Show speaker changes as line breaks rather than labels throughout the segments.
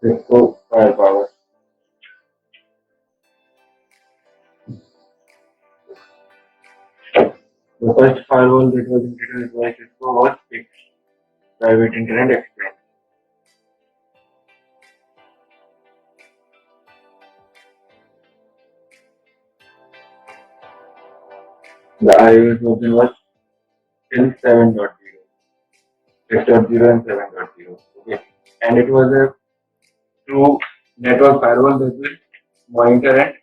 Cisco Firepower. The first firewall that was introduced by Cisco was PIX, Private Internet Exchange. The iOS version was till 7.0, 6.0 and 7.0. Okay. And it was a true network firewall that will monitor and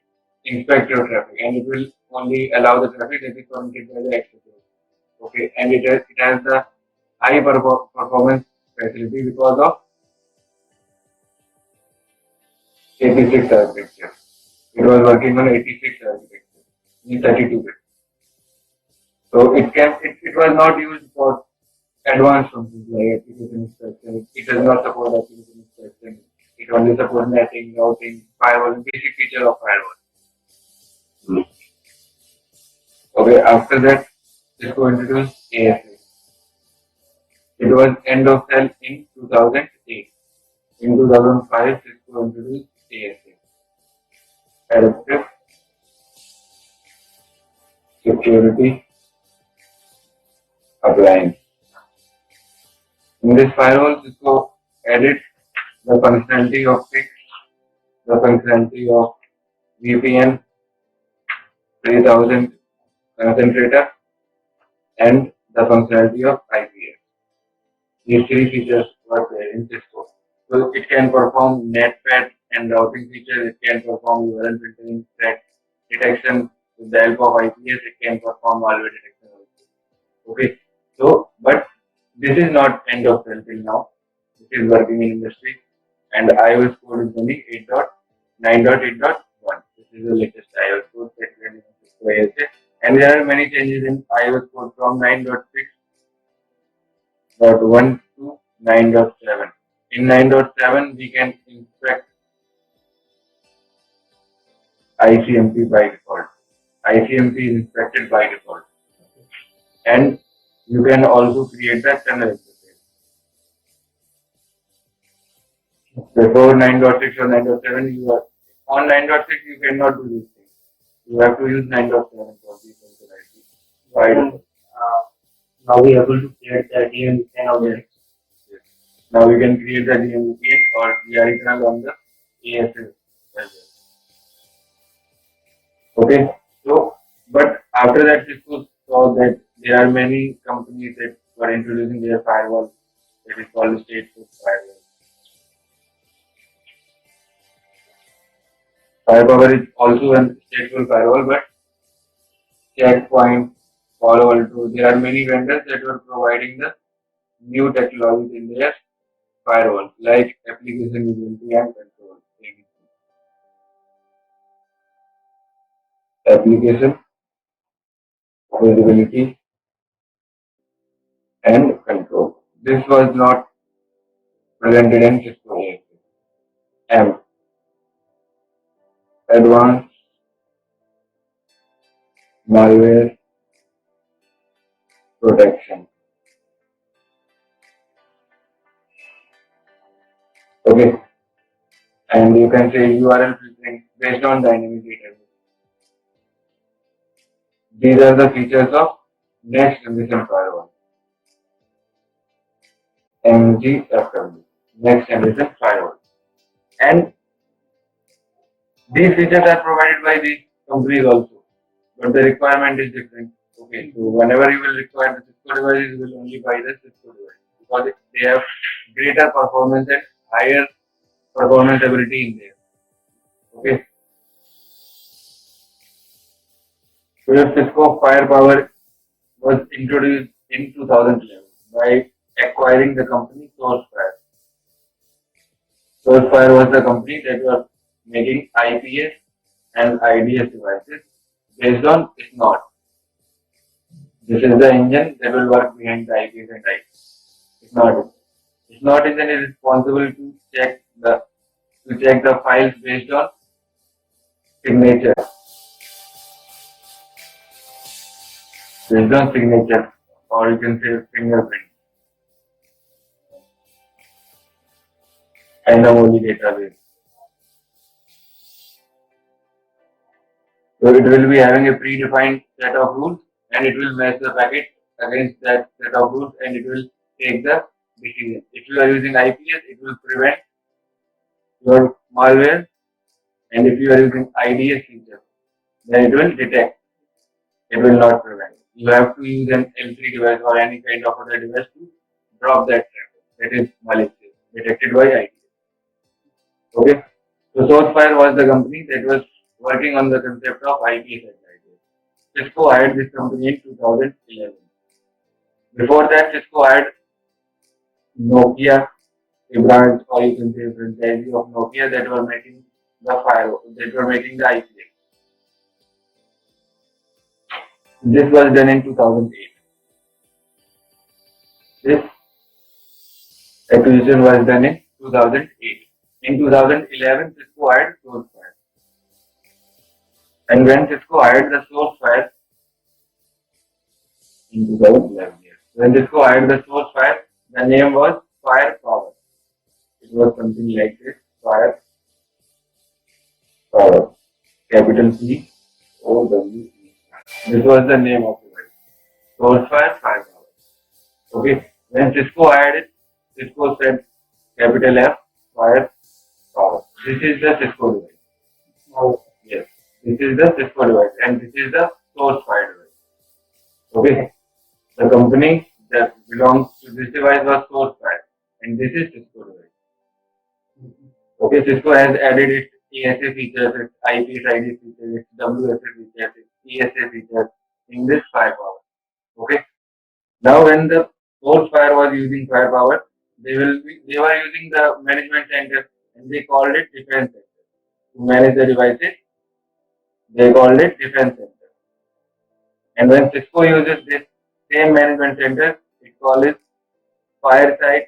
inspect your traffic, and it will only allow the traffic that is permitted by the access. Okay, and it has the high performance facility because of 86 architecture. It was working on 86 architecture in 32 bit. So it was not used for advanced functions like application inspection. It does not support application inspection. It only supports netting, routing, firewall, basic feature of firewall. Okay, after that, Cisco introduced ASA. It was end of sale in 2008. In 2005, Cisco introduced ASA, Adaptive Security Appliance. In this firewall, Cisco added the functionality of PIX, the functionality of VPN 3000 concentrator, and the functionality of IPS. These three features were there in Cisco. So it can perform netpad and routing features, it can perform URL filtering, threat detection with the help of IPS, it can perform malware detection also. Okay, so but this is not end of sale till now. It is working in industry, and iOS code is only 8.9.8.1. This is the latest iOS code that we are using Cisco ASA. And there are many changes in iOS code from 9.6.1 to 9.7. In 9.7, we can inspect ICMP by default. ICMP is inspected by default. And you can also create the tunnel interface. Before 9.6 or 9.7, you are on 9.6, you cannot do these things. You have to use 9.7 for these functionalities. Right?
Now we are able to create the DMVPN of the
Yes. Now we can create the DMVPN or GRE tunnel on the ASA as well. Okay. So, but after that, Cisco saw that there are many companies that were introducing their firewall that is called stateful firewall. Firepower is also a stateful firewall, but Checkpoint, Palo Alto, there are many vendors that were providing the new technologies in their firewall, like application visibility and control. Application visibility and control. This was not presented in Cisco ASA. M. Advanced Malware Protection. Okay. And you can say URL filtering based on dynamic database. These are the features of next generation firewall. NGFW. Next generation firewall. And these features are provided by these companies also, but the requirement is different. Okay, so whenever you will require the Cisco devices, you will only buy the Cisco device because they have greater performance and higher performance ability in there. Okay, so your Cisco Firepower was introduced in 2011 by acquiring the company SourceFire. SourceFire was the company that was making IPS and IDS devices based on SNOT. This is the engine that will work behind the IPS and IDS. SNOT engine is responsible to check the files based on signature, or you can say fingerprint. Dynamo database. So it will be having a predefined set of rules and it will match the packet against that set of rules and it will take the decision. If you are using IPS, it will prevent your malware, and if you are using IDS feature, then it will detect. It will not prevent. You have to use an L3 device or any kind of other device to drop that traffic. That is malicious, detected by IDS. Okay. So Sourcefire was the company that was working on the concept of IPS and IDS. Cisco hired this company in 2011. Before that, Cisco hired Nokia, a brand or you can say franchisee of Nokia that were making the firewall, that were making the IPS. This was done in 2008. This acquisition was done in 2008. In 2011, Cisco hired Sourcefire. And when Cisco hired the Sourcefire in 2011, yes. When Cisco hired the Sourcefire, the name was Firepower. It was something like this, Firepower. Capital P O W E. This was the name of the device. Sourcefire Firepower. Okay. When Cisco hired it, Cisco said capital F Firepower. This is the Cisco device. Oh, yes. This is the Cisco device and this is the Sourcefire device. Okay. The company that belongs to this device was Sourcefire and this is Cisco device. Okay, Cisco has added its ESA features, its IP/ID features, its WSA features, its ESA features in this Firepower. Okay. Now, when the Sourcefire was using Firepower, they were using the management center and they called it defense center. To manage the devices, they called it defense center. And when Cisco uses this same management center, it called it Fireside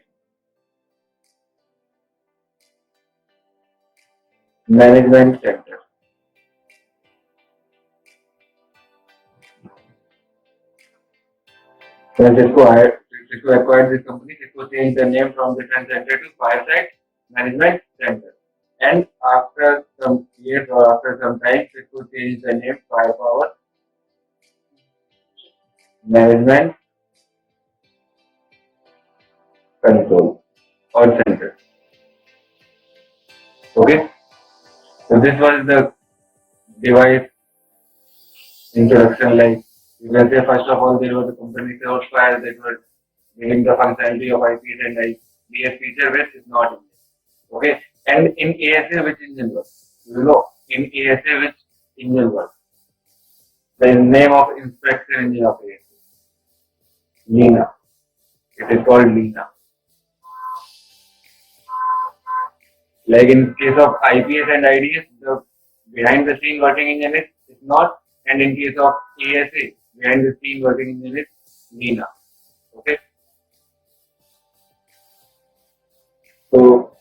Management Center. When Cisco acquired this company, Cisco changed the name from Defense Center to Fireside Management Center. And after some years or after some time, Cisco changed the name Firepower Management Control or Center. Okay, so this was the device introduction. Like you can say, first of all, there was a company Sourcefire that were giving the functionality of IPS and IDS feature, which is not in there. Okay, and in ASA, which engine works? You know, in ASA, which engine works? The name of inspection engine of ASA, Lena. It is called Lena. Like in case of IPS and IDS, the behind the scene working engine is not, and in case of ASA, behind the scene working engine is Lena. Okay. So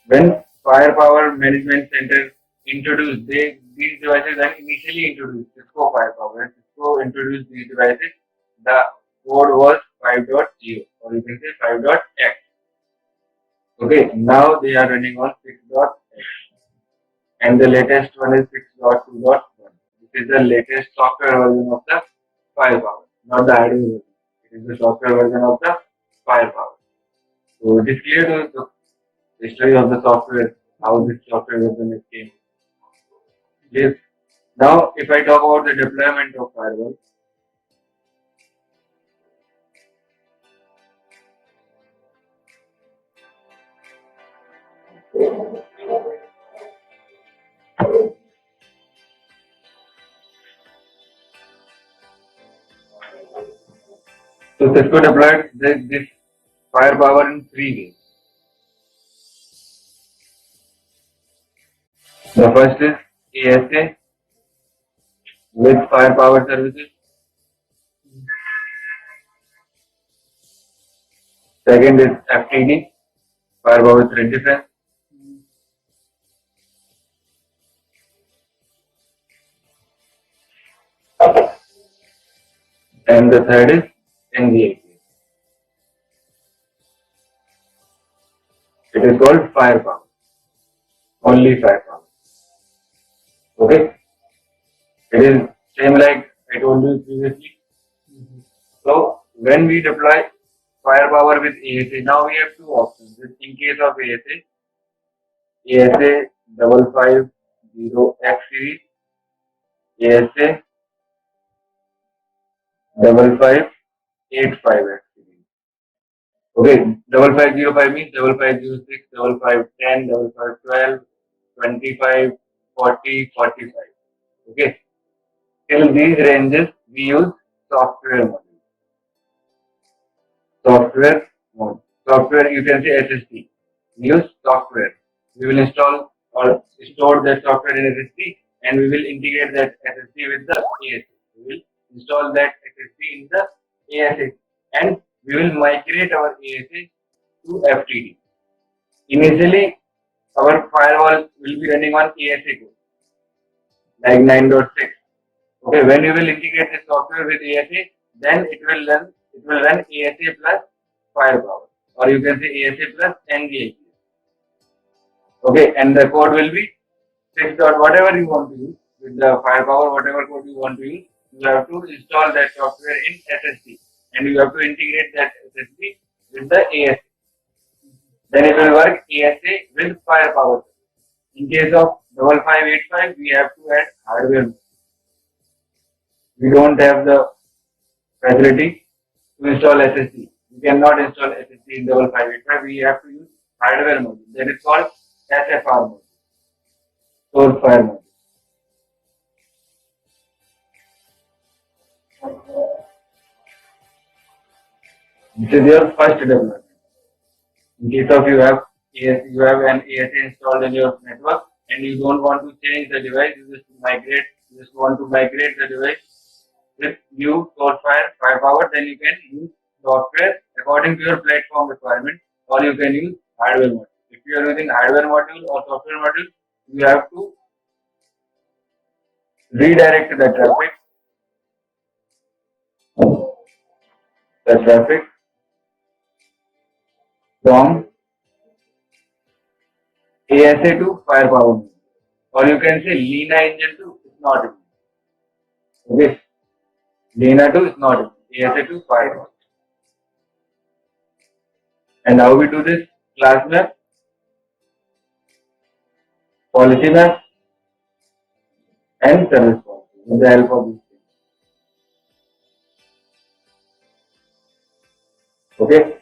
when Firepower Management Center introduced, these devices are initially introduced, Cisco Firepower. When Cisco introduced these devices, the code was 5.0 or you can say 5.x. Okay, now they are running on 6.x and the latest one is 6.2.1. This is the latest software version of the Firepower, not the hardware version. It is the software version of the Firepower. So it is clear to the history of the software, how this software version came. Yes. Now, if I talk about the deployment of firewall, so Cisco deployed this Firepower in 3 ways. The first is ASA with Firepower services. Second is FTD, Firepower Threat Defense. And the third is NGAP. It is called Firepower. only firepower. Okay, it is same like I told you previously. So when we deploy firepower with ASA, now we have two options. In case of ASA 550X series, ASA 5585X series. Okay, 5505 means 5506, 5510, 5512, 25, 40, 45. Okay, till these ranges we use software module. Software mode. Software, you can say SSD. We use software. We will install or store that software in SSD and we will integrate that SSD with the ASA. We will install that SSD in the ASA and we will migrate our ASA to FTD. Initially, our firewall will be running on ASA code like 9.6. Okay, when you will integrate the software with ASA, then it will run ASA plus firepower, or you can say ASA plus NGIPS. Okay, and the code will be 6 dot whatever you want to use with the firepower, whatever code you want to use. You have to install that software in SSD, and you have to integrate that SSD with the ASA. Then it will work ASA with firepower. In case of 5585, we have to add hardware. We don't have the facility to install SSD. We cannot install SSD in 5585. We have to use hardware module. That is called SFR module, source fire module. This is your first development. In case of you have an ASA installed in your network and you don't want to change the device, you just want to migrate the device with new source firepower, then you can use software according to your platform requirement, or you can use hardware module. If you are using hardware module or software module, you have to redirect the traffic from ASA to firepower module. Or you can say Lena engine to not engine. Okay, Lena to is not engine. ASA to firepower. And how we do this? Class map, policy map, and service policy with the help of these things. Okay.